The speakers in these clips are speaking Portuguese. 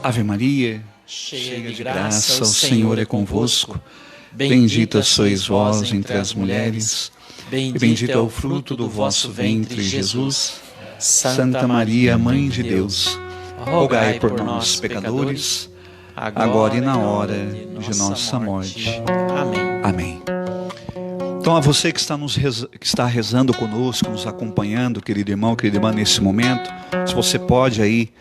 Ave Maria, cheia de graça, o Senhor é convosco. Bendita sois vós entre as mulheres, e bendito é o fruto do vosso ventre, Jesus. Santa Maria, Mãe de Deus, rogai por nós, pecadores, agora e na hora de nossa morte. Amém. Amém. Então, a você que está rezando conosco, nos acompanhando, querido irmão, querida irmã, nesse momento, se você pode aí,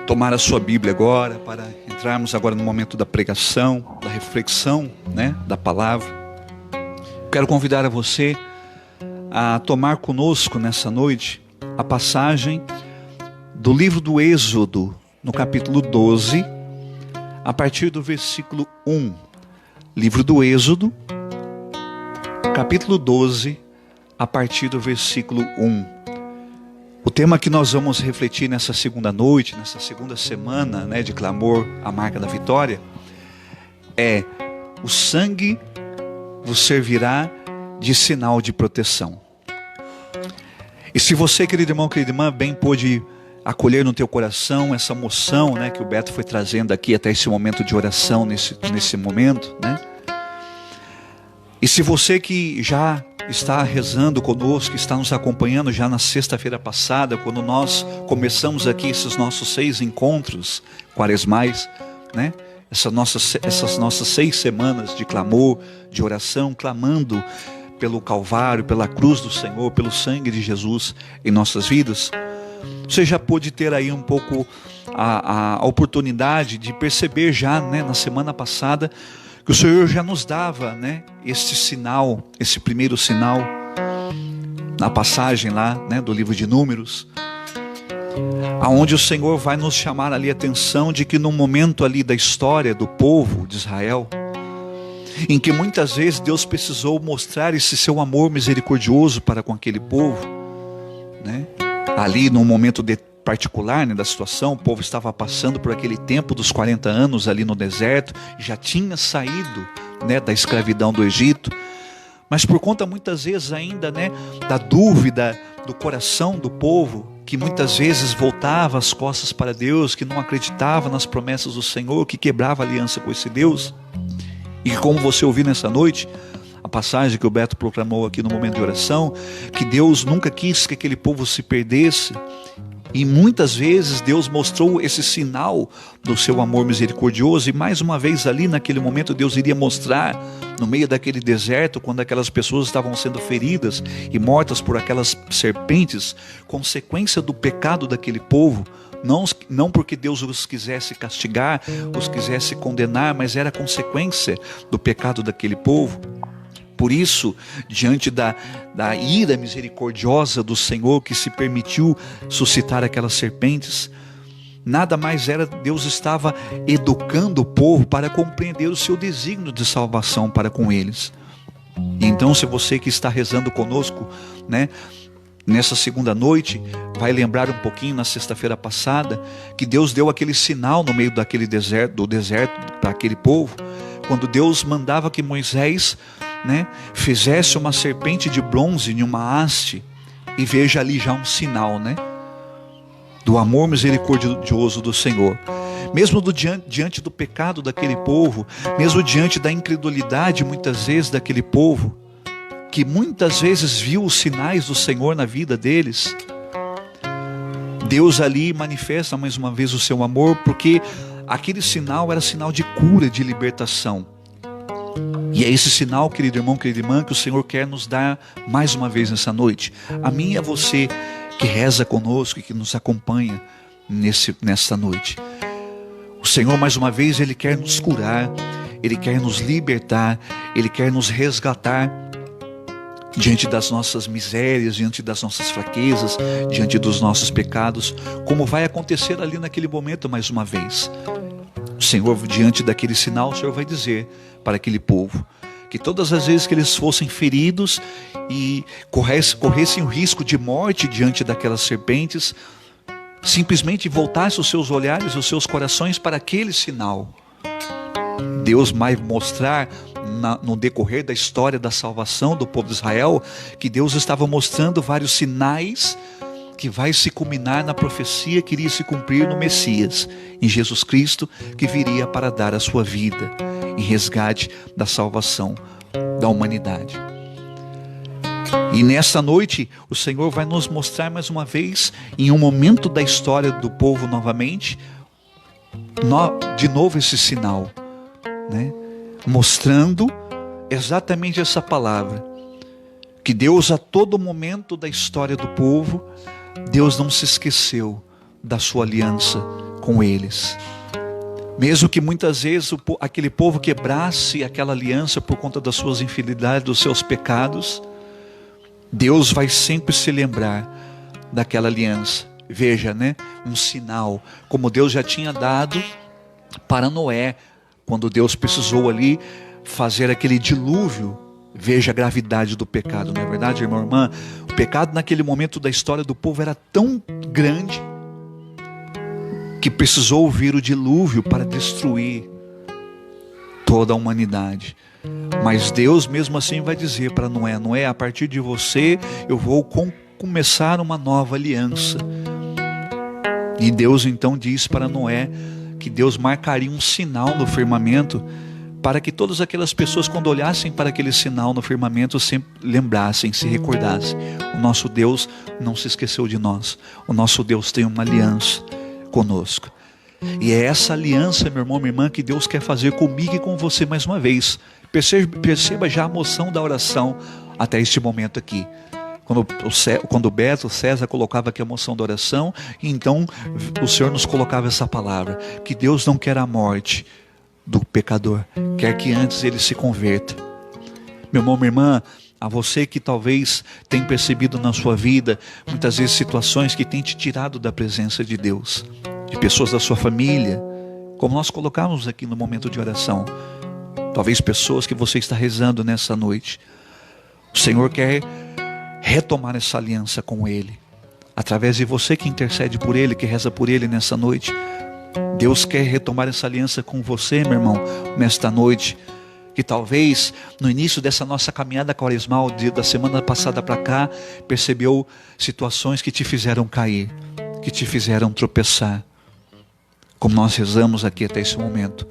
tomar a sua Bíblia agora, para entrarmos agora no momento da pregação, da reflexão, da palavra. Quero convidar a você a tomar conosco nessa noite a passagem do livro do Êxodo, no capítulo 12, a partir do versículo 1. Livro do Êxodo, capítulo 12, a partir do versículo 1. O tema que nós vamos refletir nessa segunda noite, nessa segunda semana, de clamor à marca da vitória, é: o sangue vos servirá de sinal de proteção. E se você, querido irmão, querida irmã, bem pôde acolher no teu coração essa moção, que o Beto foi trazendo aqui até esse momento de oração, nesse momento, E se você que já está rezando conosco, que está nos acompanhando já na sexta-feira passada, quando nós começamos aqui esses nossos 6 encontros quaresmais, essas nossas 6 semanas de clamor, de oração, clamando pelo Calvário, pela cruz do Senhor, pelo sangue de Jesus em nossas vidas, você já pôde ter aí um pouco a oportunidade de perceber já, na semana passada, que o Senhor já nos dava, este sinal, esse primeiro sinal, na passagem lá, do livro de Números, aonde o Senhor vai nos chamar ali a atenção de que no momento ali da história do povo de Israel, em que muitas vezes Deus precisou mostrar esse seu amor misericordioso para com aquele povo, ali num momento particular da situação, o povo estava passando por aquele tempo dos 40 anos ali no deserto, já tinha saído da escravidão do Egito, mas por conta muitas vezes ainda da dúvida do coração do povo, que muitas vezes voltava as costas para Deus, que não acreditava nas promessas do Senhor, que quebrava a aliança com esse Deus, e que, como você ouviu nessa noite, a passagem que o Beto proclamou aqui no momento de oração, que Deus nunca quis que aquele povo se perdesse, e muitas vezes Deus mostrou esse sinal do seu amor misericordioso, e mais uma vez ali naquele momento Deus iria mostrar, no meio daquele deserto, quando aquelas pessoas estavam sendo feridas e mortas por aquelas serpentes, consequência do pecado daquele povo, não porque Deus os quisesse castigar, os quisesse condenar, mas era consequência do pecado daquele povo. Por isso, diante da ira misericordiosa do Senhor, que se permitiu suscitar aquelas serpentes, nada mais era, Deus estava educando o povo para compreender o seu desígnio de salvação para com eles. E então, se você que está rezando conosco, nessa segunda noite, vai lembrar um pouquinho na sexta-feira passada, que Deus deu aquele sinal no meio daquele do deserto para aquele povo, quando Deus mandava que Moisés fizesse uma serpente de bronze em uma haste, e veja ali já um sinal, do amor misericordioso do Senhor. Mesmo diante do pecado daquele povo, mesmo diante da incredulidade muitas vezes daquele povo, que muitas vezes viu os sinais do Senhor na vida deles, Deus ali manifesta mais uma vez o seu amor, porque aquele sinal era sinal de cura, de libertação. E é esse sinal, querido irmão, querida irmã, que o Senhor quer nos dar mais uma vez nessa noite. A mim e a você que reza conosco e que nos acompanha nessa noite. O Senhor, mais uma vez, Ele quer nos curar, Ele quer nos libertar, Ele quer nos resgatar diante das nossas misérias, diante das nossas fraquezas, diante dos nossos pecados, como vai acontecer ali naquele momento mais uma vez. O Senhor, diante daquele sinal, o Senhor vai dizer para aquele povo que todas as vezes que eles fossem feridos e corressem o risco de morte diante daquelas serpentes, simplesmente voltassem os seus olhares, os seus corações para aquele sinal. Deus vai mostrar no decorrer da história da salvação do povo de Israel, que Deus estava mostrando vários sinais que vai se culminar na profecia que iria se cumprir no Messias, em Jesus Cristo, que viria para dar a sua vida em resgate da salvação da humanidade. E nessa noite o Senhor vai nos mostrar mais uma vez, em um momento da história do povo novamente, de novo esse sinal, né? Mostrando exatamente essa palavra, que Deus, a todo momento da história do povo, Deus não se esqueceu da sua aliança com eles. Mesmo que muitas vezes aquele povo quebrasse aquela aliança por conta das suas infidelidades, dos seus pecados, Deus vai sempre se lembrar daquela aliança. Veja, né? Um sinal, como Deus já tinha dado para Noé, quando Deus precisou ali fazer aquele dilúvio. Veja a gravidade do pecado, não é verdade, irmão, irmã? O pecado naquele momento da história do povo era tão grande que precisou vir o dilúvio para destruir toda a humanidade. Mas Deus mesmo assim vai dizer para Noé: Noé, a partir de você eu vou começar uma nova aliança. E Deus então diz para Noé que Deus marcaria um sinal no firmamento, para que todas aquelas pessoas, quando olhassem para aquele sinal no firmamento, sempre lembrassem, se recordassem: o nosso Deus não se esqueceu de nós, o nosso Deus tem uma aliança conosco. E é essa aliança, meu irmão, minha irmã, que Deus quer fazer comigo e com você mais uma vez. Perceba já a moção da oração até este momento aqui. Quando o Beto, o César colocava aqui a moção da oração, então o Senhor nos colocava essa palavra, que Deus não quer a morte do pecador, quer que antes ele se converta. Meu irmão, minha irmã, a você que talvez tenha percebido na sua vida muitas vezes situações que têm te tirado da presença de Deus, de pessoas da sua família, como nós colocamos aqui no momento de oração, talvez pessoas que você está rezando nessa noite. O Senhor quer retomar essa aliança com Ele, através de você que intercede por Ele, que reza por Ele nessa noite. Deus quer retomar essa aliança com você, meu irmão, nesta noite, que talvez no início dessa nossa caminhada quaresmal, da semana passada para cá, percebeu situações que te fizeram cair, que te fizeram tropeçar, como nós rezamos aqui até esse momento,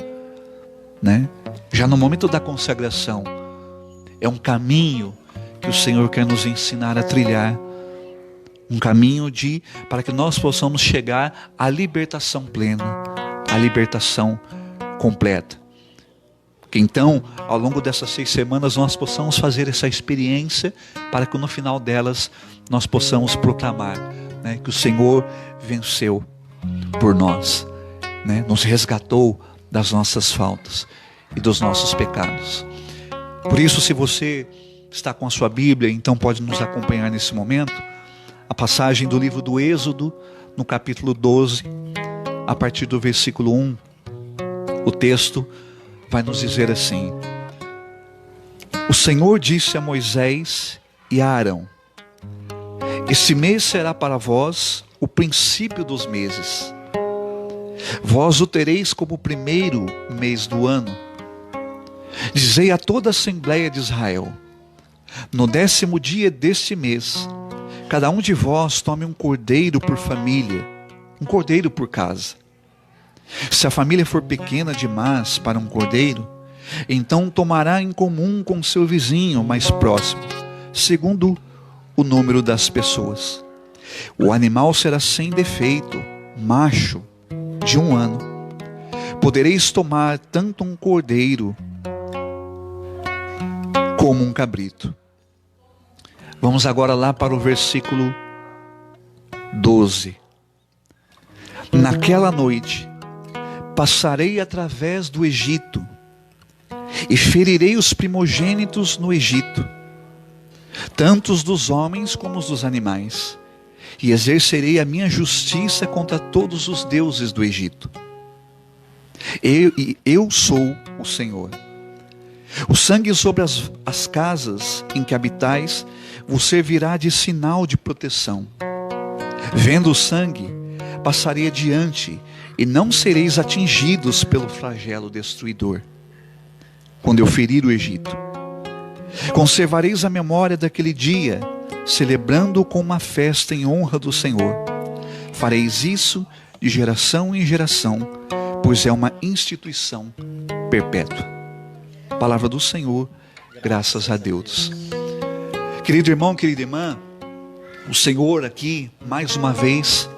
né? Já no momento da consagração, é um caminho que o Senhor quer nos ensinar a trilhar, um caminho para que nós possamos chegar à libertação plena, à libertação completa. Que então, ao longo dessas 6 semanas, nós possamos fazer essa experiência, para que no final delas nós possamos proclamar, né, que o Senhor venceu por nós, né, nos resgatou das nossas faltas e dos nossos pecados. Por isso, se você está com a sua Bíblia, então pode nos acompanhar nesse momento. A passagem do livro do Êxodo, no capítulo 12, a partir do versículo 1, o texto vai nos dizer assim: o Senhor disse a Moisés e a Arão: este mês será para vós o princípio dos meses. Vós o tereis como o primeiro mês do ano. Dizei a toda a Assembleia de Israel: no 10º dia deste mês, cada um de vós tome um cordeiro por família, um cordeiro por casa. Se a família for pequena demais para um cordeiro, então tomará em comum com seu vizinho mais próximo, segundo o número das pessoas. O animal será sem defeito, macho, de 1 ano. Podereis tomar tanto um cordeiro como um cabrito. Vamos agora lá para o versículo 12. Naquela noite passarei através do Egito e ferirei os primogênitos no Egito, tanto os dos homens como os dos animais, e exercerei a minha justiça contra todos os deuses do Egito. Eu sou o Senhor. O sangue sobre as casas em que habitais vos servirá de sinal de proteção. Vendo o sangue, passarei adiante, e não sereis atingidos pelo flagelo destruidor. Quando eu ferir o Egito, conservareis a memória daquele dia celebrando com uma festa em honra do Senhor. Fareis isso de geração em geração, pois é uma instituição perpétua. Palavra do Senhor, graças a Deus. Querido irmão, querida irmã, o Senhor aqui, mais uma vez,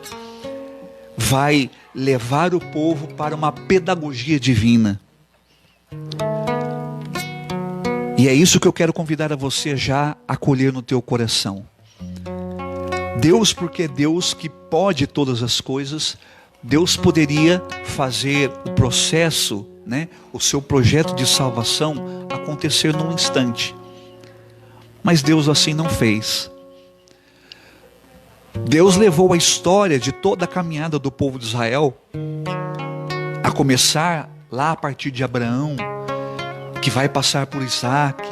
vai levar o povo para uma pedagogia divina. E é isso que eu quero convidar a você já a acolher no teu coração. Deus, porque é Deus que pode todas as coisas, Deus poderia fazer o processo, o seu projeto de salvação acontecer num instante. Mas Deus assim não fez. Deus levou a história de toda a caminhada do povo de Israel, a começar lá a partir de Abraão, que vai passar por Isaac,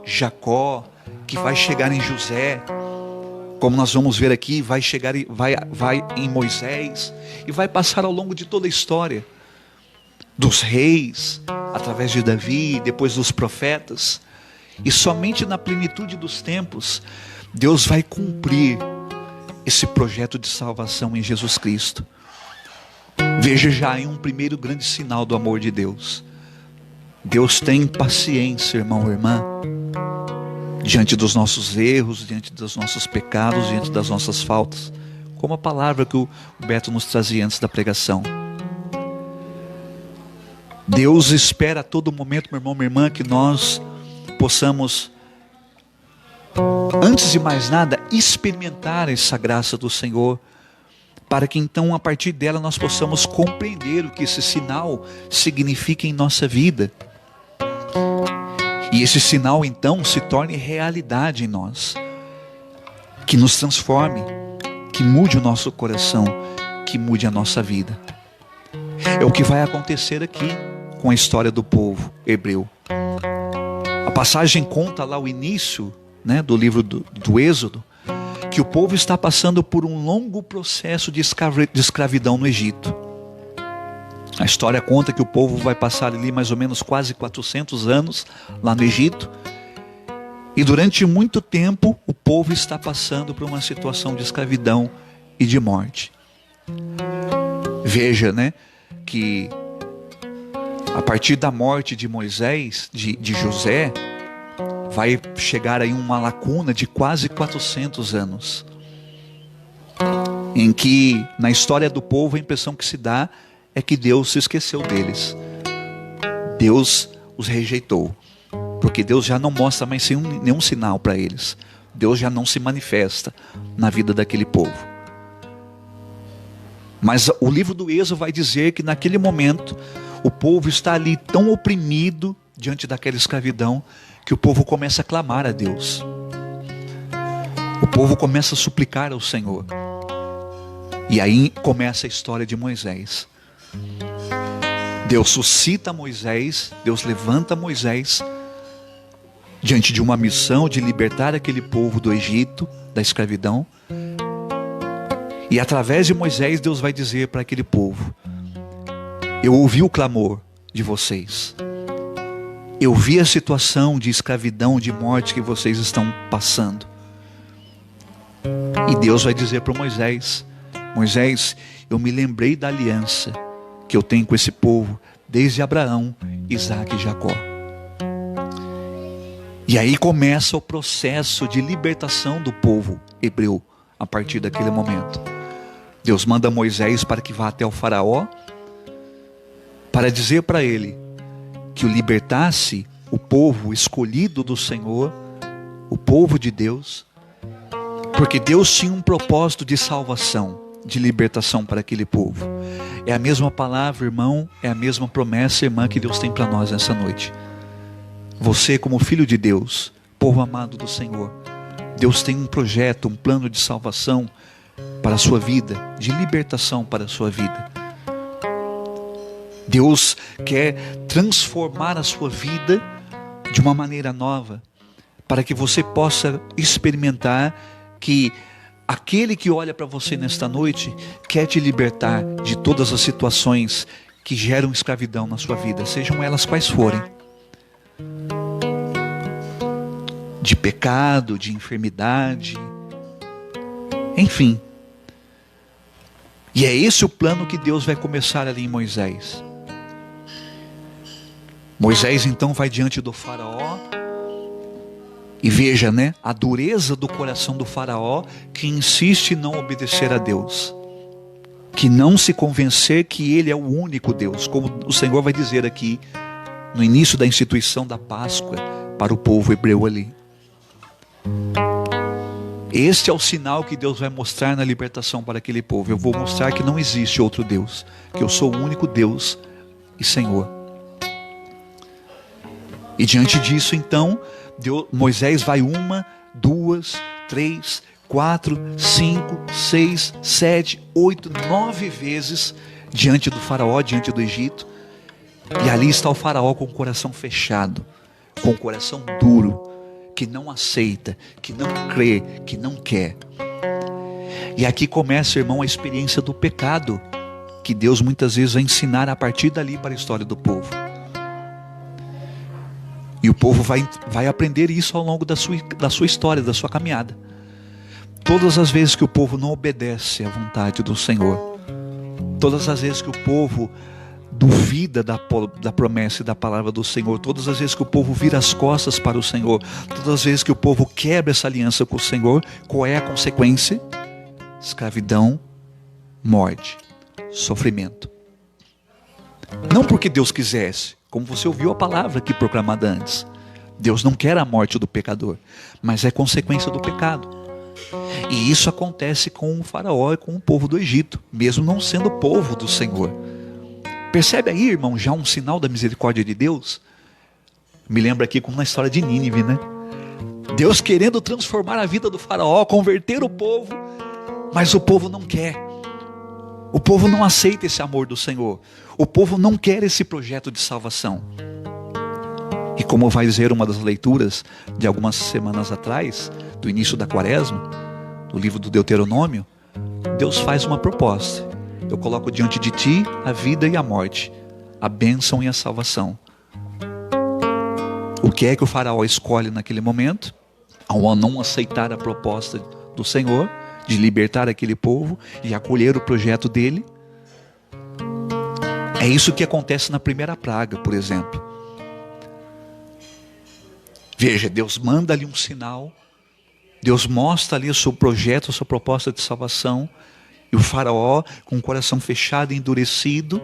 Jacó, que vai chegar em José, como nós vamos ver aqui, vai chegar vai em Moisés, e vai passar ao longo de toda a história, dos reis, através de Davi, depois dos profetas, e somente na plenitude dos tempos, Deus vai cumprir esse projeto de salvação em Jesus Cristo. Veja já aí um primeiro grande sinal do amor de Deus. Deus tem paciência, irmão ou irmã, diante dos nossos erros, diante dos nossos pecados, diante das nossas faltas, como a palavra que o Beto nos trazia antes da pregação. Deus espera a todo momento, meu irmão, minha irmã, que nós possamos, antes de mais nada, experimentar essa graça do Senhor, para que então a partir dela nós possamos compreender o que esse sinal significa em nossa vida. E esse sinal então se torne realidade em nós, que nos transforme, que mude o nosso coração, que mude a nossa vida. É o que vai acontecer aqui com a história do povo hebreu. A passagem conta lá o início, do livro do Êxodo, que o povo está passando por um longo processo de escravidão no Egito. A história conta que o povo vai passar ali mais ou menos quase 400 anos lá no Egito, e durante muito tempo o povo está passando por uma situação de escravidão e de morte. Veja, que a partir da morte de Moisés, de José, vai chegar aí uma lacuna de quase 400 anos, em que na história do povo a impressão que se dá é que Deus se esqueceu deles. Deus os rejeitou, porque Deus já não mostra mais nenhum sinal para eles. Deus já não se manifesta na vida daquele povo. Mas o livro do Êxodo vai dizer que naquele momento o povo está ali tão oprimido diante daquela escravidão, que o povo começa a clamar a Deus. O povo começa a suplicar ao Senhor. E aí começa a história de Moisés. Deus suscita Moisés, Deus levanta Moisés diante de uma missão de libertar aquele povo do Egito, da escravidão. E através de Moisés, Deus vai dizer para aquele povo: eu ouvi o clamor de vocês. Eu vi a situação de escravidão, de morte que vocês estão passando. E Deus vai dizer para Moisés: Moisés, eu me lembrei da aliança que eu tenho com esse povo desde Abraão, Isaac e Jacó. E aí começa o processo de libertação do povo hebreu a partir daquele momento. Deus manda Moisés para que vá até o faraó, para dizer para ele que o libertasse, o povo escolhido do Senhor, o povo de Deus, porque Deus tinha um propósito de salvação, de libertação para aquele povo. É a mesma palavra, irmão, é a mesma promessa, irmã, que Deus tem para nós nessa noite. Você, como filho de Deus, povo amado do Senhor, Deus tem um projeto, um plano de salvação para a sua vida, de libertação para a sua vida. Deus quer transformar a sua vida de uma maneira nova, para que você possa experimentar que aquele que olha para você nesta noite quer te libertar de todas as situações que geram escravidão na sua vida, sejam elas quais forem. De pecado, de enfermidade, Enfim. E é esse o plano que Deus vai começar ali em Moisés. Moisés então vai diante do faraó. E veja, né, a dureza do coração do faraó, que insiste em não obedecer a Deus, que não se convencer que ele é o único Deus, como o Senhor vai dizer aqui no início da instituição da Páscoa para o povo hebreu ali. Este é o sinal que Deus vai mostrar na libertação para aquele povo. Eu vou mostrar que não existe outro Deus, que eu sou o único Deus e Senhor. E diante disso então, Moisés vai 1, 2, 3, 4, 5, 6, 7, 8, 9 vezes diante do faraó, diante do Egito. E ali está o faraó com o coração fechado, com o coração duro, que não aceita, que não crê, que não quer. E aqui começa, irmão, a experiência do pecado, que Deus muitas vezes vai ensinar a partir dali para a história do povo. E o povo vai aprender isso ao longo da sua história, da sua caminhada. Todas as vezes que o povo não obedece à vontade do Senhor, todas as vezes que o povo duvida da promessa e da palavra do Senhor, todas as vezes que o povo vira as costas para o Senhor, todas as vezes que o povo quebra essa aliança com o Senhor, qual é a consequência? Escravidão, morte, sofrimento. Não porque Deus quisesse, como você ouviu a palavra aqui proclamada antes. Deus não quer a morte do pecador, mas é consequência do pecado. E isso acontece com o faraó e com o povo do Egito, mesmo não sendo povo do Senhor. Percebe aí, irmão, já um sinal da misericórdia de Deus? Me lembra aqui como na história de Nínive, né? Deus querendo transformar a vida do faraó, converter o povo, mas o povo não quer. O povo não aceita esse amor do Senhor. O povo não quer esse projeto de salvação. E como vai dizer uma das leituras de algumas semanas atrás, do início da Quaresma, do livro do Deuteronômio, Deus faz uma proposta. Eu coloco diante de ti a vida e a morte, a bênção e a salvação. O que é que o faraó escolhe naquele momento? Ao não aceitar a proposta do Senhor, de libertar aquele povo e acolher o projeto dele. É isso que acontece na primeira praga, por exemplo. Veja, Deus manda ali um sinal, Deus mostra ali o seu projeto, a sua proposta de salvação, e o faraó, com o coração fechado e endurecido,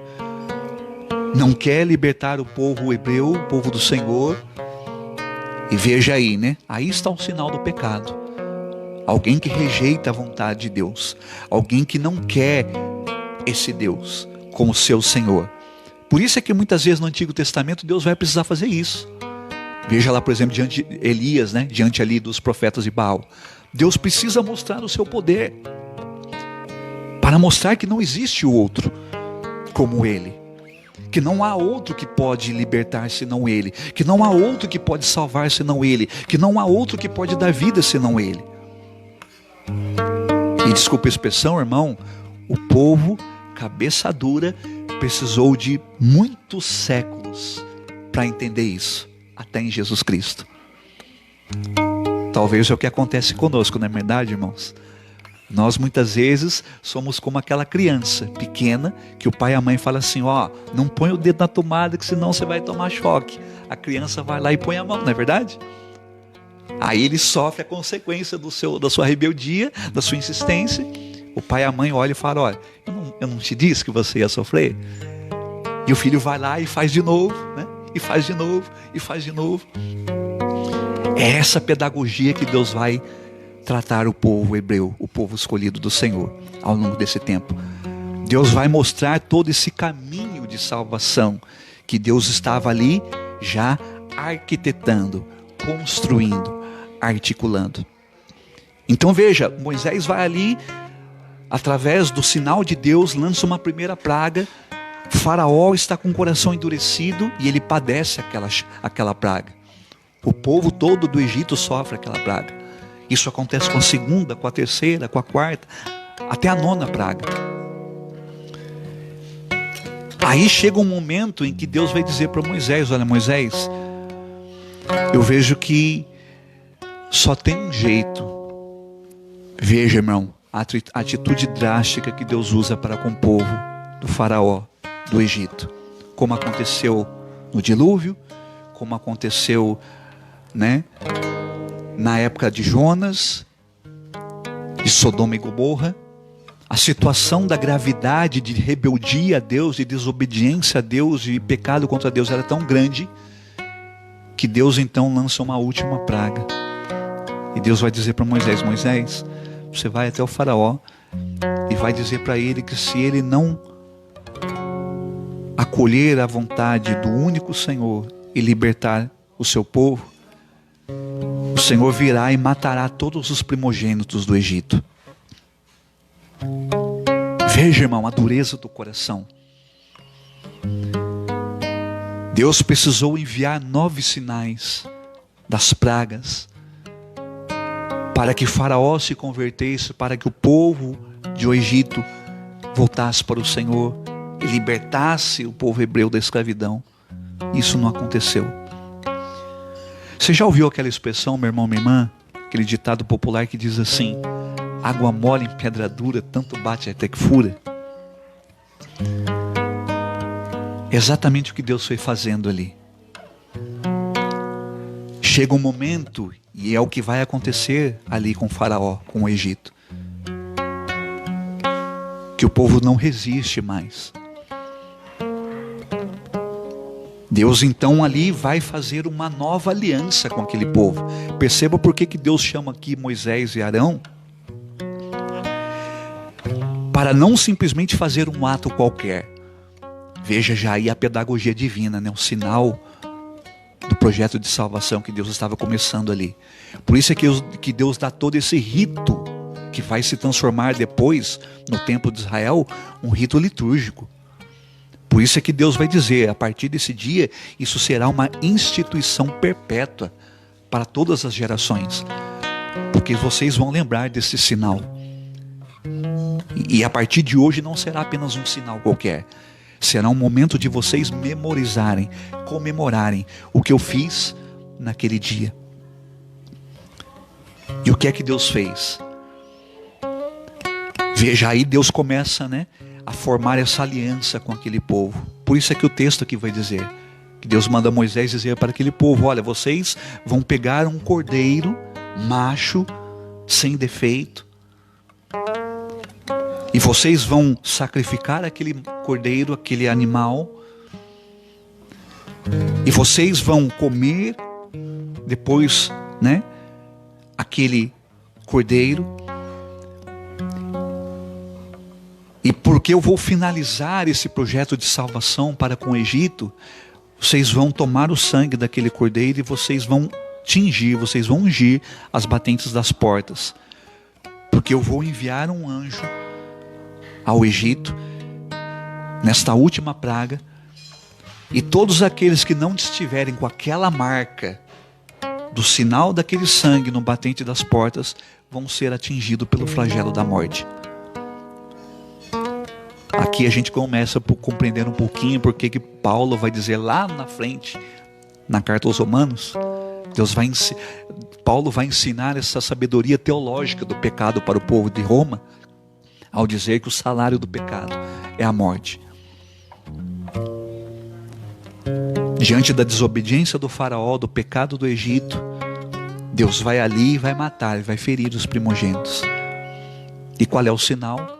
não quer libertar o povo hebreu, o povo do Senhor. E veja aí, né? Aí está o sinal do pecado. Alguém que rejeita a vontade de Deus, alguém que não quer esse Deus como seu Senhor. Por isso é que muitas vezes no Antigo Testamento Deus vai precisar fazer isso. Veja lá, por exemplo, diante de Elias, né? Diante ali dos profetas de Baal. Deus precisa mostrar o seu poder, para mostrar que não existe o outro como ele, que não há outro que pode libertar senão ele, que não há outro que pode salvar senão ele, que não há outro que pode dar vida senão ele. E desculpa a expressão, irmão, o povo, cabeça dura, precisou de muitos séculos para entender isso, até em Jesus Cristo. Talvez é o que acontece conosco, não é verdade, irmãos? Nós muitas vezes somos como aquela criança pequena, que o pai e a mãe falam assim, ó, não põe o dedo na tomada que senão você vai tomar choque. A criança vai lá e põe a mão, não é verdade? Aí ele sofre a consequência da sua rebeldia, da sua insistência. O pai e a mãe olham e falam, olha, eu não te disse que você ia sofrer? E o filho vai lá e faz de novo, né? E faz de novo, e faz de novo. É essa pedagogia que Deus vai tratar o povo hebreu, o povo escolhido do Senhor, ao longo desse tempo. Deus vai mostrar todo esse caminho de salvação, que Deus estava ali já arquitetando, construindo, articulando. Então veja, Moisés vai ali, através do sinal de Deus, lança uma primeira praga. Faraó está com o coração endurecido e ele padece aquela praga. O povo todo do Egito sofre aquela praga. Isso acontece com a segunda, com a terceira, com a quarta, até a 9ª praga. Aí chega um momento em que Deus vai dizer para Moisés, olha Moisés, eu vejo que só tem um jeito. Veja, irmão, a atitude drástica que Deus usa para com o povo do faraó do Egito. Como aconteceu no dilúvio, como aconteceu, né, na época de Jonas, de Sodoma e Gomorra. A situação da gravidade de rebeldia a Deus, de desobediência a Deus, de pecado contra Deus era tão grande, que Deus então lança uma última praga. E Deus vai dizer para Moisés: Moisés, você vai até o faraó e vai dizer para ele que se ele não acolher a vontade do único Senhor e libertar o seu povo, o Senhor virá e matará todos os primogênitos do Egito. Veja, irmão, a dureza do coração. Deus precisou enviar 9 sinais das pragas para que Faraó se convertesse, para que o povo do Egito voltasse para o Senhor e libertasse o povo hebreu da escravidão. Isso não aconteceu. Você já ouviu aquela expressão, meu irmão, minha irmã? Aquele ditado popular que diz assim: água mole em pedra dura, tanto bate até que fura. Exatamente o que Deus foi fazendo ali. Chega um momento, e é o que vai acontecer ali com o faraó, com o Egito, que o povo não resiste mais. Deus então ali vai fazer uma nova aliança com aquele povo. Perceba por que Deus chama aqui Moisés e Arão. Para não simplesmente fazer um ato qualquer. Veja já aí a pedagogia divina, né? Um sinal do projeto de salvação que Deus estava começando ali. Por isso é que Deus dá todo esse rito, que vai se transformar depois, no templo de Israel, um rito litúrgico. Por isso é que Deus vai dizer: a partir desse dia, isso será uma instituição perpétua para todas as gerações. Porque vocês vão lembrar desse sinal. E a partir de hoje não será apenas um sinal qualquer. Será um momento de vocês memorizarem, comemorarem o que eu fiz naquele dia. E o que é que Deus fez? Veja, aí Deus começa, né, a formar essa aliança com aquele povo. Por isso é que o texto aqui vai dizer que Deus manda Moisés dizer para aquele povo: olha, vocês vão pegar um cordeiro macho, sem defeito, e vocês vão sacrificar aquele cordeiro, aquele animal, e vocês vão comer depois, né, aquele cordeiro. E porque eu vou finalizar esse projeto de salvação para com o Egito, vocês vão tomar o sangue daquele cordeiro e vocês vão tingir, vocês vão ungir as batentes das portas. Porque eu vou enviar um anjo ao Egito, nesta última praga, e todos aqueles que não estiverem com aquela marca do sinal daquele sangue no batente das portas, vão ser atingidos pelo flagelo da morte. Aqui a gente começa por compreender um pouquinho porque que Paulo vai dizer lá na frente, na carta aos Romanos, Paulo vai ensinar essa sabedoria teológica do pecado para o povo de Roma, ao dizer que o salário do pecado é a morte. Diante da desobediência do faraó, do pecado do Egito, Deus vai ali e vai matar, vai ferir os primogênitos. E qual é o sinal?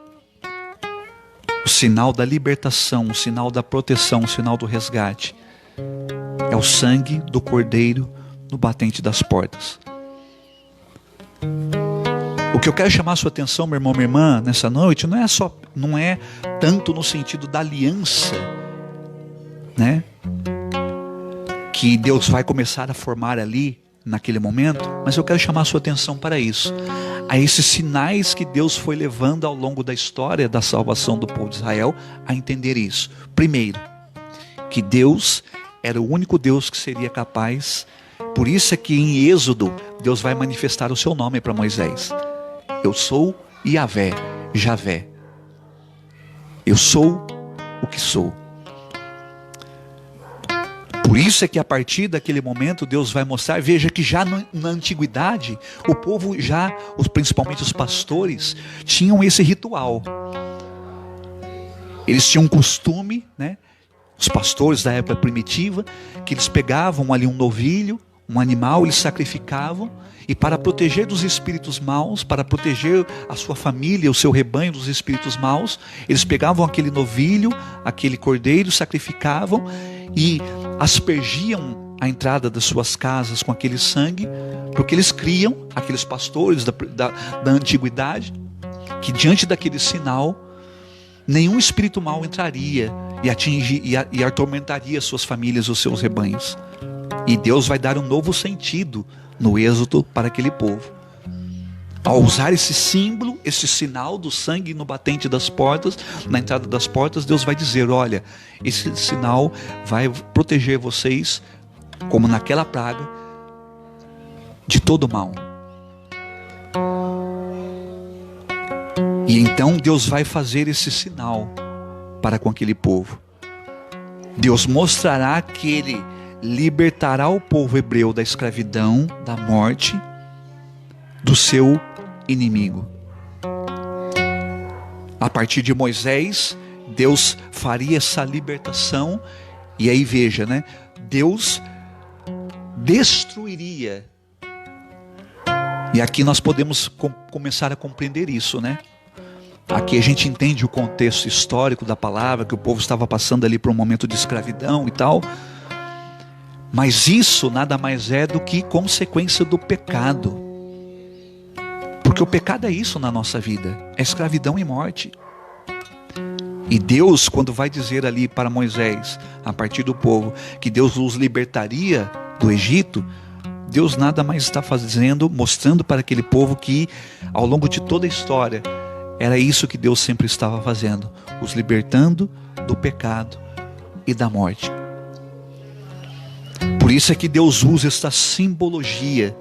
O sinal da libertação, o sinal da proteção, o sinal do resgate. É o sangue do cordeiro no batente das portas. O que eu quero chamar a sua atenção, meu irmão, minha irmã, nessa noite, não é tanto no sentido da aliança, né, que Deus vai começar a formar ali, naquele momento, mas eu quero chamar a sua atenção para isso, a esses sinais que Deus foi levando ao longo da história da salvação do povo de Israel a entender isso. Primeiro, que Deus era o único Deus que seria capaz. Por isso é que em Êxodo Deus vai manifestar o seu nome para Moisés. Eu sou Yahvé, Javé. Eu sou o que sou. Por isso é que a partir daquele momento Deus vai mostrar, veja que já na antiguidade, o povo já, principalmente os pastores, tinham esse ritual. Eles tinham um costume, né? Os pastores da época primitiva, que eles pegavam ali um novilho, um animal, eles sacrificavam, e para proteger dos espíritos maus, para proteger a sua família, o seu rebanho dos espíritos maus, eles pegavam aquele novilho, aquele cordeiro, sacrificavam e aspergiam a entrada das suas casas com aquele sangue, porque eles criam, aqueles pastores da antiguidade, que diante daquele sinal, nenhum espírito mau entraria e atormentaria suas famílias, os seus rebanhos. E Deus vai dar um novo sentido no êxodo para aquele povo. Ao usar esse símbolo, esse sinal do sangue no batente das portas, na entrada das portas, Deus vai dizer, olha, esse sinal vai proteger vocês, como naquela praga, de todo mal. E então Deus vai fazer esse sinal para com aquele povo. Deus mostrará que Ele libertará o povo hebreu da escravidão, da morte, do seu inimigo. A partir de Moisés, Deus faria essa libertação, e aí veja, né? Deus destruiria. E aqui nós podemos começar a compreender isso, né? Aqui a gente entende o contexto histórico da palavra, que o povo estava passando ali por um momento de escravidão e tal. Mas isso nada mais é do que consequência do pecado. Porque o pecado é isso na nossa vida, é escravidão e morte. E Deus, quando vai dizer ali para Moisés, a partir do povo, que Deus os libertaria do Egito, Deus nada mais está fazendo, mostrando para aquele povo que ao longo de toda a história, era isso que Deus sempre estava fazendo, os libertando do pecado e da morte. Por isso é que Deus usa esta simbologia,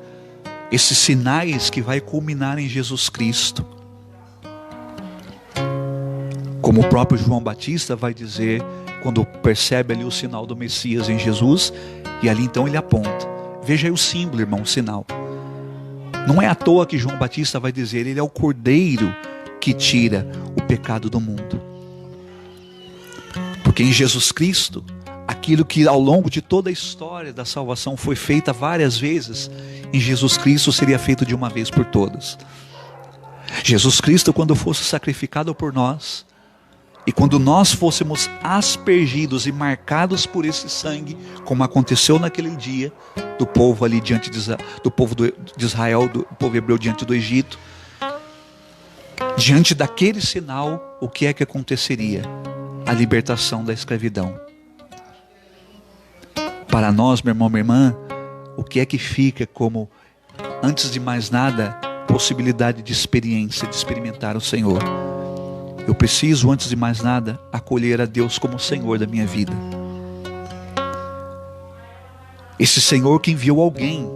esses sinais que vai culminar em Jesus Cristo. Como o próprio João Batista vai dizer, quando percebe ali o sinal do Messias em Jesus, e ali então ele aponta. Veja aí o símbolo, irmão, o sinal. Não é à toa que João Batista vai dizer, ele é o Cordeiro que tira o pecado do mundo. Porque em Jesus Cristo, aquilo que ao longo de toda a história da salvação foi feita várias vezes, em Jesus Cristo seria feito de uma vez por todas. Jesus Cristo, quando fosse sacrificado por nós, e quando nós fôssemos aspergidos e marcados por esse sangue, como aconteceu naquele dia, do povo ali diante do povo de Israel, do povo hebreu diante do Egito, diante daquele sinal, o que é que aconteceria? A libertação da escravidão. Para nós, meu irmão, minha irmã, o que é que fica como, antes de mais nada, possibilidade de experiência, de experimentar o Senhor? Eu preciso, antes de mais nada, acolher a Deus como Senhor da minha vida. Esse Senhor que enviou alguém,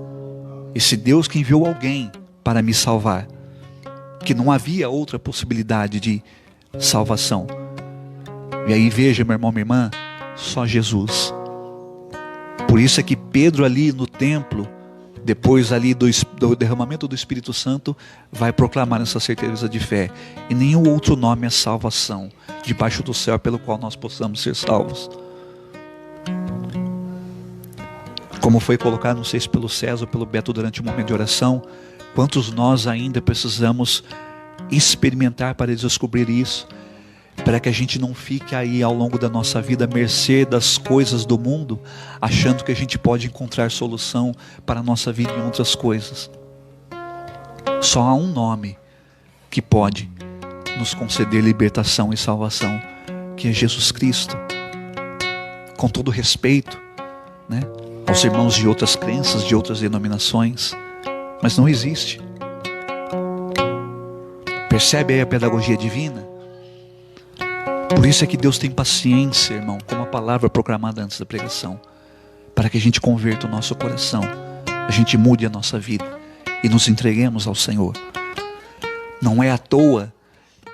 esse Deus que enviou alguém para me salvar, que não havia outra possibilidade de salvação. E aí veja, meu irmão, minha irmã, só Jesus. Por isso é que Pedro ali no templo, depois ali do derramamento do Espírito Santo, vai proclamar essa certeza de fé. E nenhum outro nome é salvação debaixo do céu pelo qual nós possamos ser salvos. Como foi colocado, não sei se pelo César ou pelo Beto durante o momento de oração, quantos nós ainda precisamos experimentar para descobrir isso, para que a gente não fique aí ao longo da nossa vida à mercê das coisas do mundo, achando que a gente pode encontrar solução para a nossa vida em outras coisas. Só há um nome que pode nos conceder libertação e salvação, que é Jesus Cristo. Com todo respeito, né, aos irmãos de outras crenças, de outras denominações, mas não existe. Percebe aí a pedagogia divina? Por isso é que Deus tem paciência, irmão, como a palavra proclamada antes da pregação, para que a gente converta o nosso coração, a gente mude a nossa vida e nos entreguemos ao Senhor. Não é à toa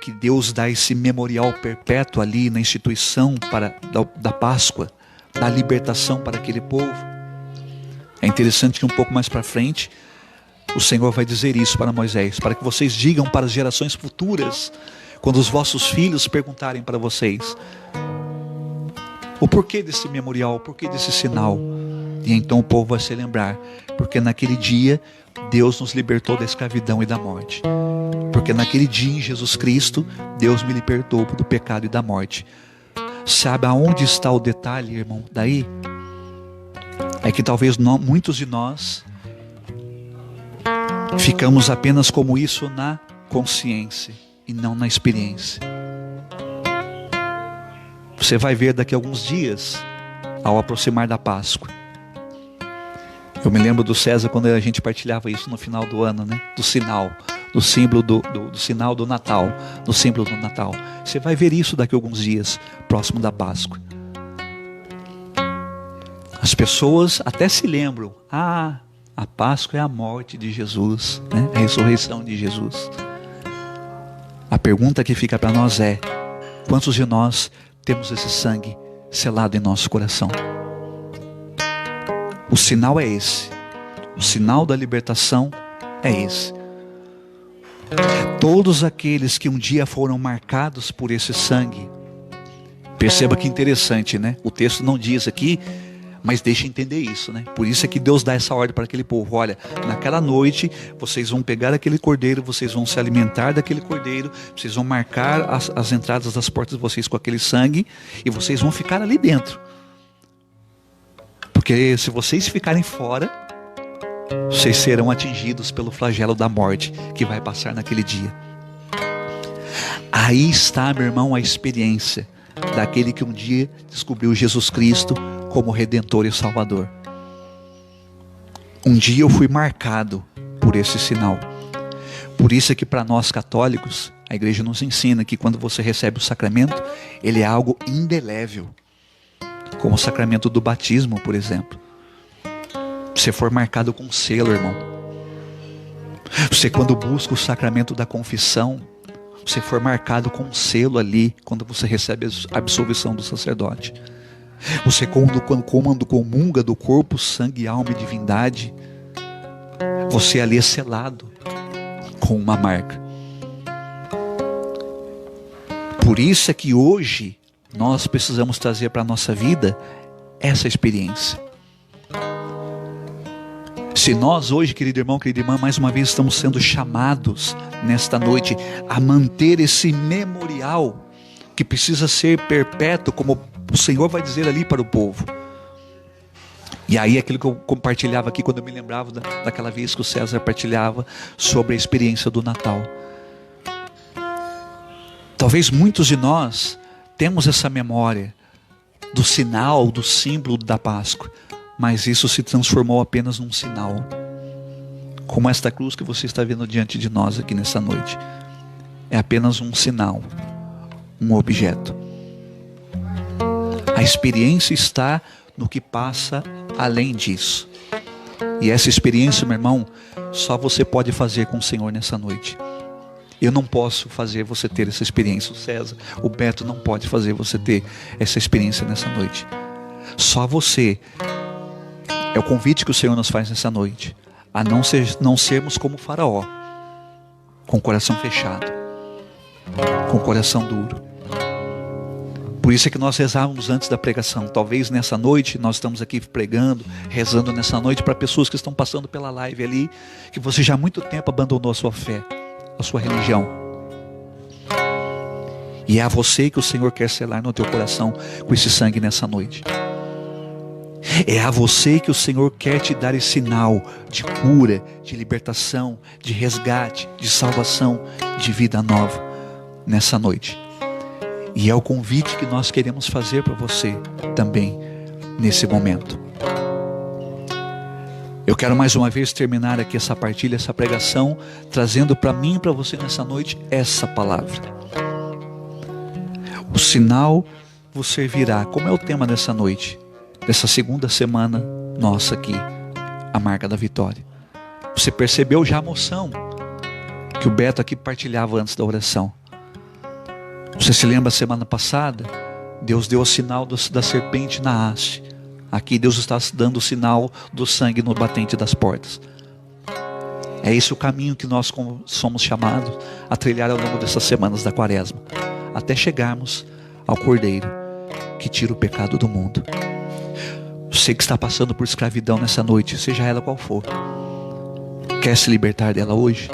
que Deus dá esse memorial perpétuo ali na instituição da Páscoa, da libertação para aquele povo. É interessante que um pouco mais para frente, o Senhor vai dizer isso para Moisés, para que vocês digam para as gerações futuras, quando os vossos filhos perguntarem para vocês, o porquê desse memorial, o porquê desse sinal. E então o povo vai se lembrar, porque naquele dia Deus nos libertou da escravidão e da morte. Porque naquele dia em Jesus Cristo, Deus me libertou do pecado e da morte. Sabe aonde está o detalhe, irmão? Daí é que talvez muitos de nós ficamos apenas como isso na consciência e não na experiência. Você vai ver daqui a alguns dias, ao aproximar da Páscoa. Eu me lembro do César quando a gente partilhava isso no final do ano, né? Do sinal, do símbolo do sinal do Natal, do símbolo do Natal. Você vai ver isso daqui a alguns dias, próximo da Páscoa. As pessoas até se lembram, a Páscoa é a morte de Jesus, né? A ressurreição de Jesus. A pergunta que fica para nós é, quantos de nós temos esse sangue selado em nosso coração? O sinal é esse. O sinal da libertação é esse. Todos aqueles que um dia foram marcados por esse sangue, perceba que interessante, né? O texto não diz aqui, mas deixa entender isso, né? Por isso é que Deus dá essa ordem para aquele povo. Olha, naquela noite, vocês vão pegar aquele cordeiro, vocês vão se alimentar daquele cordeiro, vocês vão marcar as entradas das portas de vocês com aquele sangue, e vocês vão ficar ali dentro. Porque se vocês ficarem fora, vocês serão atingidos pelo flagelo da morte que vai passar naquele dia. Aí está, meu irmão, a experiência daquele que um dia descobriu Jesus Cristo como Redentor e Salvador. Um dia eu fui marcado por esse sinal. Por isso é que para nós católicos, a igreja nos ensina que quando você recebe o sacramento, ele é algo indelével. Como o sacramento do batismo, por exemplo. Você for marcado com selo, irmão. Você quando busca o sacramento da confissão, você for marcado com um selo ali, quando você recebe a absolvição do sacerdote. Você quando comunga do corpo, sangue, alma e divindade, você ali é selado com uma marca. Por isso é que hoje nós precisamos trazer para a nossa vida essa experiência. Se nós hoje, querido irmão, querida irmã, mais uma vez estamos sendo chamados nesta noite a manter esse memorial que precisa ser perpétuo, como o Senhor vai dizer ali para o povo. E aí aquilo que eu compartilhava aqui quando eu me lembrava daquela vez que o César partilhava sobre a experiência do Natal. Talvez muitos de nós temos essa memória do sinal, do símbolo da Páscoa, mas isso se transformou apenas num sinal, como esta cruz que você está vendo diante de nós aqui nessa noite. É apenas um sinal, um objeto. A experiência está no que passa além disso. E essa experiência, meu irmão, só você pode fazer com o Senhor nessa noite. Eu não posso fazer você ter essa experiência. O César, o Beto não pode fazer você ter essa experiência nessa noite. Só você. É o convite que o Senhor nos faz nessa noite. A não sermos como o Faraó. Com o coração fechado. Com o coração duro. Por isso é que nós rezávamos antes da pregação. Talvez nessa noite, nós estamos aqui pregando, rezando nessa noite para pessoas que estão passando pela live ali, que você já há muito tempo abandonou a sua fé, a sua religião. E é a você que o Senhor quer selar no teu coração com esse sangue nessa noite. É a você que o Senhor quer te dar esse sinal de cura, de libertação, de resgate, de salvação, de vida nova nessa noite. E é o convite que nós queremos fazer para você também nesse momento. Eu quero mais uma vez terminar aqui essa partilha, essa pregação, trazendo para mim e para você nessa noite essa palavra. O sinal vos servirá, como é o tema dessa noite, dessa segunda semana nossa aqui, a marca da vitória. Você percebeu já a emoção que o Beto aqui partilhava antes da oração? Você se lembra semana passada Deus deu o sinal da serpente na haste. Aqui Deus está dando o sinal do sangue no batente das portas. É esse o caminho que nós somos chamados a trilhar ao longo dessas semanas da quaresma, até chegarmos ao Cordeiro que tira o pecado do mundo. Você que está passando por escravidão nessa noite, seja ela qual for, quer se libertar dela hoje?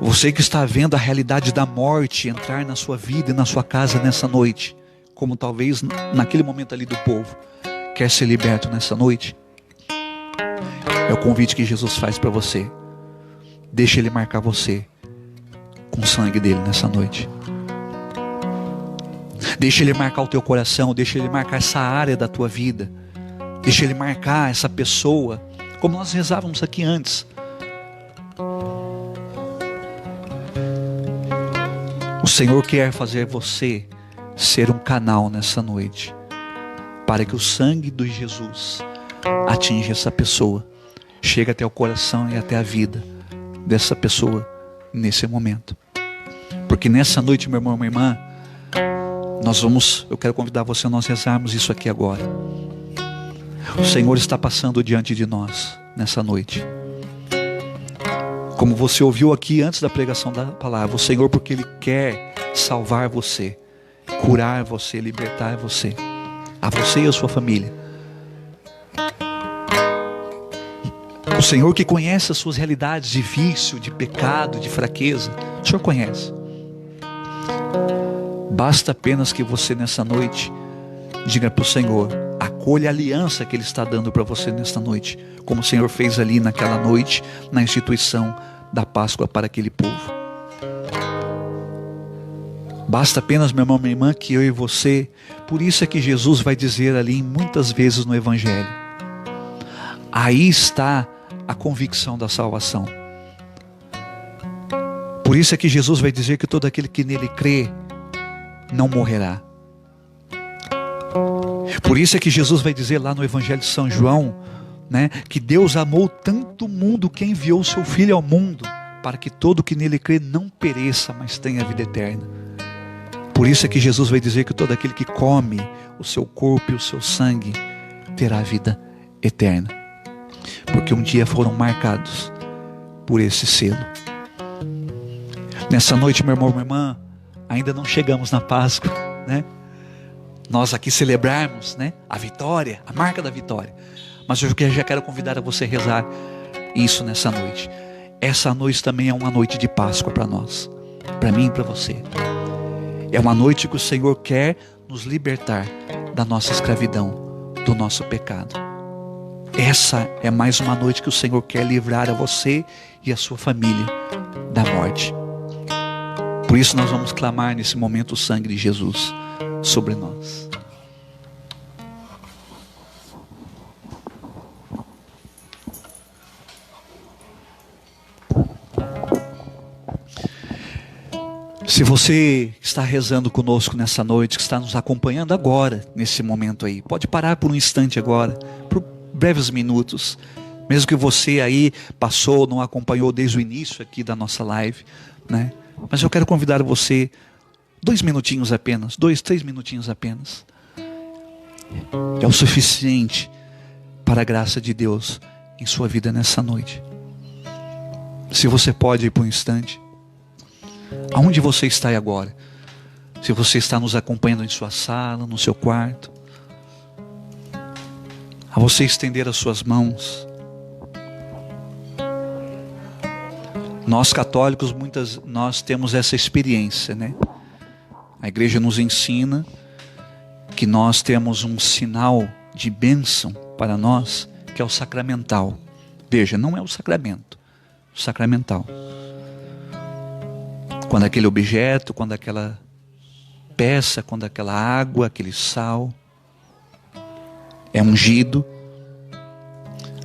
Você que está vendo a realidade da morte entrar na sua vida e na sua casa nessa noite, como talvez naquele momento ali do povo, quer ser liberto nessa noite? É o convite que Jesus faz para você. Deixa Ele marcar você com o sangue dele nessa noite. Deixa Ele marcar o teu coração, deixa Ele marcar essa área da tua vida, deixa Ele marcar essa pessoa, como nós rezávamos aqui antes. O Senhor quer fazer você ser um canal nessa noite, para que o sangue de Jesus atinja essa pessoa, chegue até o coração e até a vida dessa pessoa nesse momento. Porque nessa noite, meu irmão, minha irmã, eu quero convidar você a nós rezarmos isso aqui agora. O Senhor está passando diante de nós nessa noite. Como você ouviu aqui antes da pregação da palavra, o Senhor, porque Ele quer salvar você, curar você, libertar você, a você e a sua família. O Senhor que conhece as suas realidades de vício, de pecado, de fraqueza, o Senhor conhece. Basta apenas que você nessa noite diga para o Senhor, acolha a aliança que Ele está dando para você nesta noite, como o Senhor fez ali naquela noite, na instituição da Páscoa para aquele povo. Basta apenas, meu irmão, minha irmã, que eu e você, por isso é que Jesus vai dizer ali muitas vezes no Evangelho, aí está a convicção da salvação. Por isso é que Jesus vai dizer que todo aquele que nele crê não morrerá. Por isso é que Jesus vai dizer lá no Evangelho de São João, que Deus amou tanto o mundo que enviou o seu Filho ao mundo, para que todo que nele crê não pereça, mas tenha vida eterna. Por isso é que Jesus vai dizer que todo aquele que come o seu corpo e o seu sangue terá vida eterna, porque um dia foram marcados por esse selo. Nessa noite, meu irmão, minha irmã, ainda não chegamos na Páscoa, nós aqui celebrarmos, a vitória, a marca da vitória. Mas eu já quero convidar a você a rezar isso nessa noite. Essa noite também é uma noite de Páscoa para nós, para mim e para você. É uma noite que o Senhor quer nos libertar da nossa escravidão, do nosso pecado. Essa é mais uma noite que o Senhor quer livrar a você e a sua família da morte. Por isso nós vamos clamar nesse momento o sangue de Jesus sobre nós. Se você está rezando conosco nessa noite, que está nos acompanhando agora, nesse momento aí, pode parar por um instante agora, por breves minutos, mesmo que você aí passou, não acompanhou desde o início aqui da nossa live, mas eu quero convidar você, 2 minutinhos apenas, 2, 3 minutinhos apenas, é o suficiente para a graça de Deus em sua vida nessa noite. Se você pode ir por um instante, aonde você está aí agora? Se você está nos acompanhando em sua sala, no seu quarto, a você estender as suas mãos. Nós católicos, nós temos essa experiência, A igreja nos ensina que nós temos um sinal de bênção para nós, que é o sacramental. Veja, não é o sacramento, o sacramental. Quando aquele objeto, quando aquela peça, quando aquela água, aquele sal é ungido,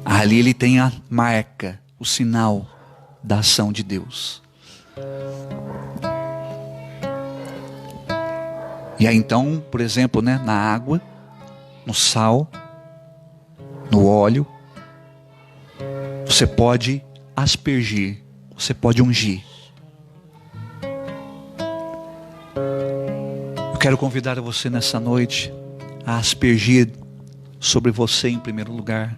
ali ele tem a marca, o sinal da ação de Deus. E aí então, por exemplo, na água, no sal, no óleo, você pode aspergir, você pode ungir. Eu quero convidar você nessa noite a aspergir sobre você em primeiro lugar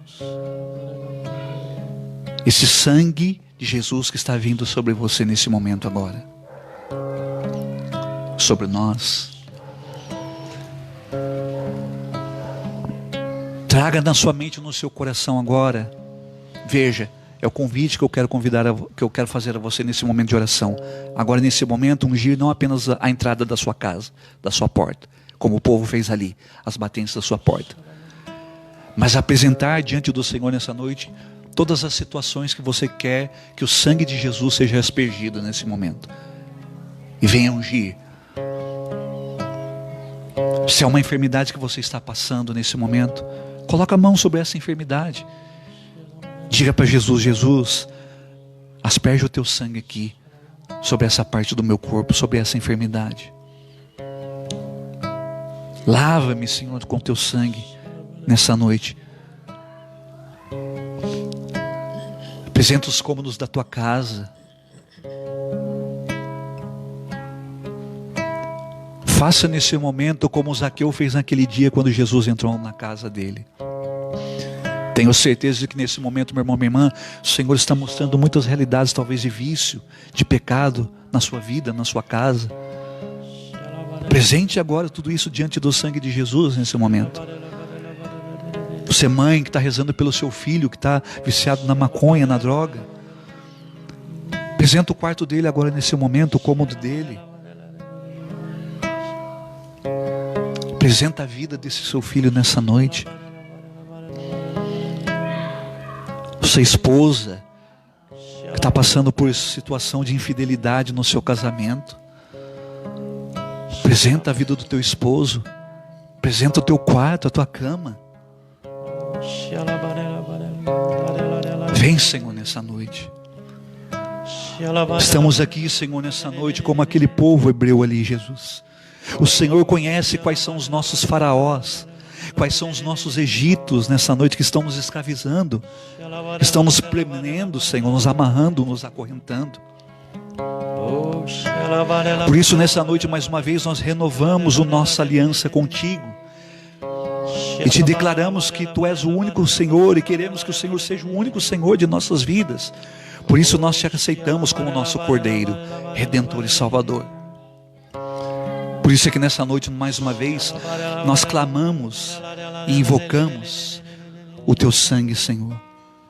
esse sangue de Jesus que está vindo sobre você nesse momento agora, sobre nós. Traga na sua mente e no seu coração agora. Veja, é o convite que eu quero fazer a você nesse momento de oração. Agora, nesse momento, ungir não apenas a entrada da sua casa, da sua porta, como o povo fez ali, as batentes da sua porta, mas apresentar diante do Senhor nessa noite todas as situações que você quer que o sangue de Jesus seja aspergido nesse momento. E venha ungir. Se é uma enfermidade que você está passando nesse momento, coloca a mão sobre essa enfermidade. Diga para Jesus: Jesus, asperge o teu sangue aqui, sobre essa parte do meu corpo, sobre essa enfermidade. Lava-me, Senhor, com teu sangue nessa noite. Apresenta os cômodos da tua casa. Faça nesse momento como Zaqueu fez naquele dia quando Jesus entrou na casa dele. Tenho certeza de que nesse momento, meu irmão, minha irmã, o Senhor está mostrando muitas realidades, talvez de vício, de pecado na sua vida, na sua casa. Presente agora tudo isso diante do sangue de Jesus nesse momento. Você, mãe, que está rezando pelo seu filho que está viciado na maconha, na droga, apresenta o quarto dele agora nesse momento, o cômodo dele. Apresenta a vida desse seu filho nessa noite. Sua esposa que está passando por situação de infidelidade no seu casamento, apresenta a vida do teu esposo, apresenta o teu quarto, a tua cama. Vem, Senhor, nessa noite. Estamos aqui, Senhor, nessa noite como aquele povo hebreu ali, Jesus. O Senhor conhece quais são os nossos faraós, quais são os nossos egitos nessa noite que estão nos escravizando, que estão nos prendendo, Senhor, nos amarrando, nos acorrentando. Por isso, nessa noite, mais uma vez, nós renovamos a nossa aliança contigo e te declaramos que Tu és o único Senhor e queremos que o Senhor seja o único Senhor de nossas vidas. Por isso nós te aceitamos como nosso Cordeiro, Redentor e Salvador. Por isso é que nessa noite, mais uma vez, nós clamamos e invocamos o Teu sangue, Senhor,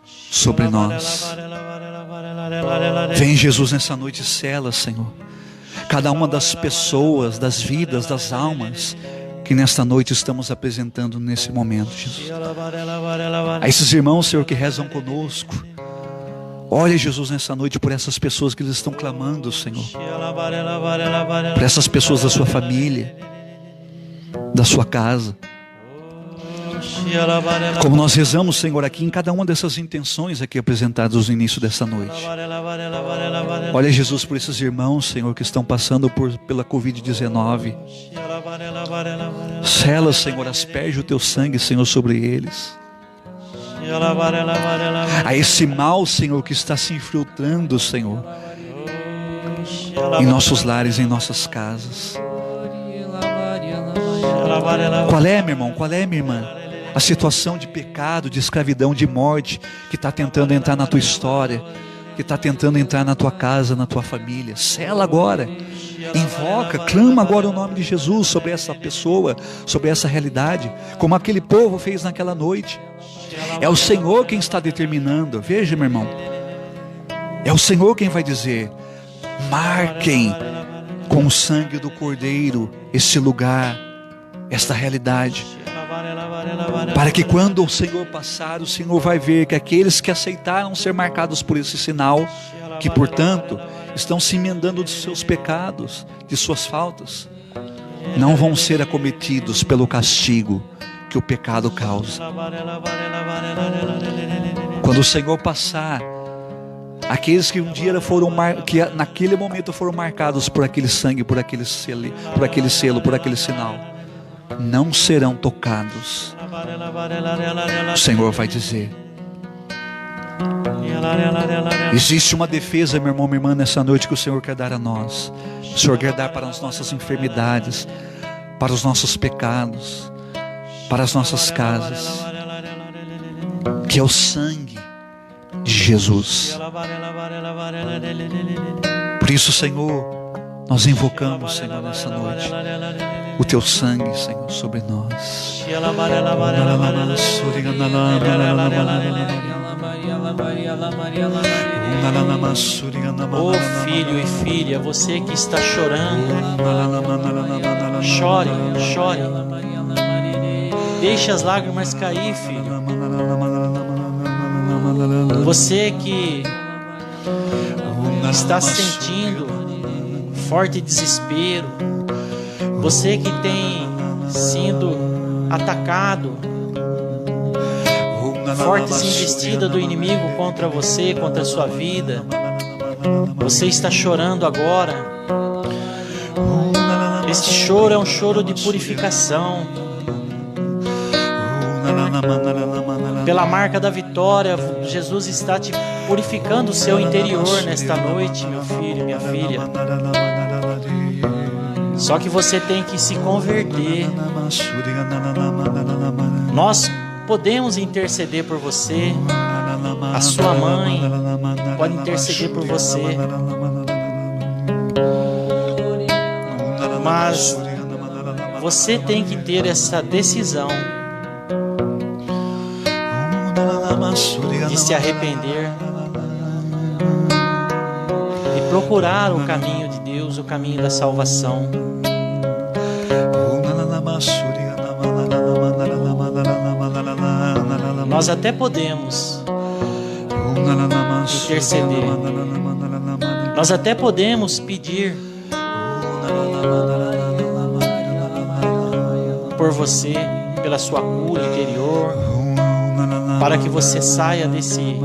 sobre nós. Vem, Jesus, nessa noite, sela, Senhor, cada uma das pessoas, das vidas, das almas que nesta noite estamos apresentando nesse momento, Jesus. A esses irmãos, Senhor, que rezam conosco, olha, Jesus, nessa noite por essas pessoas que eles estão clamando, Senhor, por essas pessoas da sua família, da sua casa. Como nós rezamos, Senhor, aqui em cada uma dessas intenções aqui apresentadas no início dessa noite. Olha, Jesus, por esses irmãos, Senhor, que estão passando pela Covid-19. Sela, Senhor, asperge o Teu sangue, Senhor, sobre eles. A esse mal, Senhor, que está se infiltrando, Senhor, em nossos lares, em nossas casas. Qual é, meu irmão? Qual é, minha irmã? A situação de pecado, de escravidão, de morte que está tentando entrar na tua história, que está tentando entrar na tua casa, na tua família. Sela agora, invoca, clama agora o nome de Jesus sobre essa pessoa, sobre essa realidade, como aquele povo fez naquela noite. É o Senhor quem está determinando. Veja, meu irmão, é o Senhor quem vai dizer: marquem com o sangue do Cordeiro este lugar, esta realidade, para que quando o Senhor passar, o Senhor vai ver que aqueles que aceitaram ser marcados por esse sinal, que portanto estão se emendando dos seus pecados, de suas faltas, não vão ser acometidos pelo castigo que o pecado causa. Quando o Senhor passar, aqueles que um dia que naquele momento foram marcados por aquele sangue, por aquele selo, por aquele sinal, não serão tocados. O Senhor vai dizer. Existe uma defesa, meu irmão, minha irmã, nessa noite que o Senhor quer dar a nós. O Senhor quer dar para as nossas enfermidades, para os nossos pecados, para as nossas casas, que é o sangue de Jesus. Por isso, Senhor, nós invocamos, Senhor, nessa noite, o Teu sangue, Senhor, sobre nós. Oh filho e filha, você que está chorando, chore, chore. Deixe as lágrimas cair, filho. Você que está sentindo forte desespero, você que tem sido atacado, fortes investidas do inimigo contra você, contra a sua vida, você está chorando agora. Este choro é um choro de purificação. Pela marca da vitória, Jesus está te purificando o seu interior nesta noite, meu filho, minha filha. Só que você tem que se converter. Nós podemos interceder por você. A sua mãe pode interceder por você. Mas você tem que ter essa decisão de se arrepender e procurar o caminho de Deus, o caminho da salvação. Nós até podemos interceder, nós até podemos pedir por você, pela sua cura interior, para que você saia desse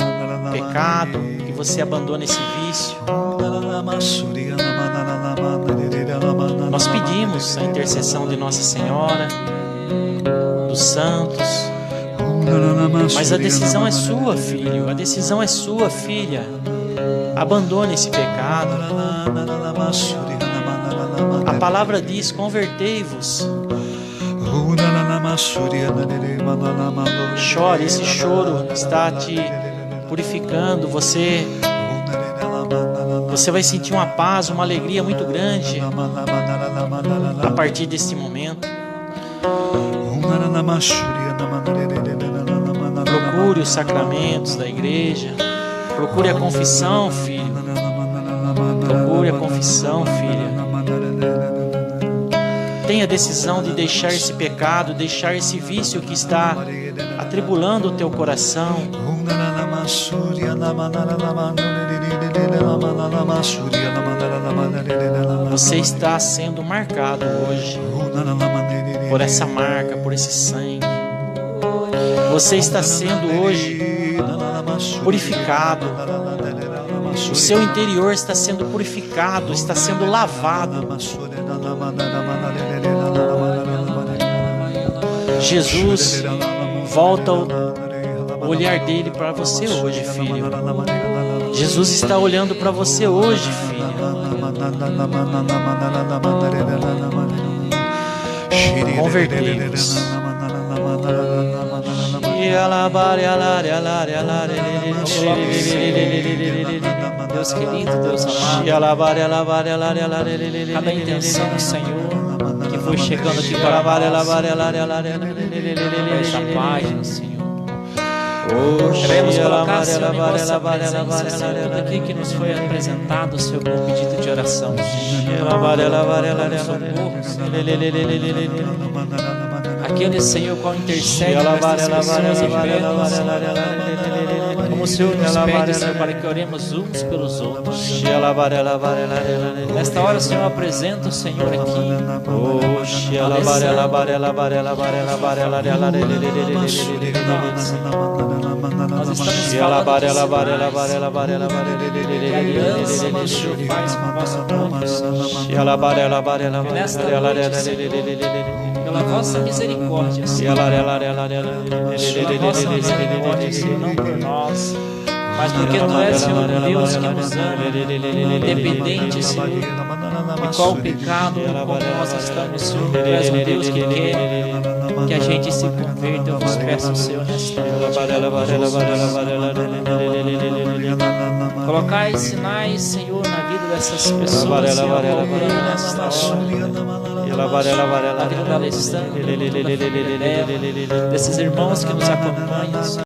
pecado, que você abandone esse vício. Nós pedimos a intercessão de Nossa Senhora, dos santos, mas a decisão é sua, filho, a decisão é sua, filha. Abandone esse pecado. A palavra diz: convertei-vos. Chore, esse choro está te purificando. Você vai sentir uma paz, uma alegria muito grande a partir deste momento. Procure os sacramentos da igreja. Procure a confissão, filho. Procure a confissão, filha. Tenha a decisão de deixar esse pecado, deixar esse vício que está atribulando o teu coração. Você está sendo marcado hoje por essa marca, por esse sangue. Você está sendo hoje purificado. O seu interior está sendo purificado, está sendo lavado. Jesus volta o olhar dele para você hoje, filho. Jesus está olhando para você hoje, filho. Convertei-vos. Deus querido, Deus amado, cada intenção do Senhor que foi chegando aqui para esta página, Senhor. Queremos colocar, Senhor, em vossa presença, Senhor, tudo aqui que nos foi apresentado, Senhor, com pedido de oração. Aquele, Senhor, qual intercede nestas pessoas e pede, como o Senhor nos pede, Senhor, para que oremos uns pelos outros. Nesta hora, Senhor, apresenta o Senhor aqui. Nós estamos falando que a aliança que o Senhor faz com a vossa bênção. Nesta noite, Senhor, pela vossa misericórdia, Senhor. Pela vossa misericórdia, Senhor, não por nós, mas porque Tu és, Senhor, Deus que nos ama, independente, Senhor, de qual pecado como nós estamos, Senhor. Tu és um Deus que quer que a gente se converta. Eu vos peço, Senhor, nesta noite. Colocai sinais, Senhor, na vida dessas pessoas, Senhor, nesta hora. Na vida da Alessandra, desses irmãos que nos acompanham, Senhor.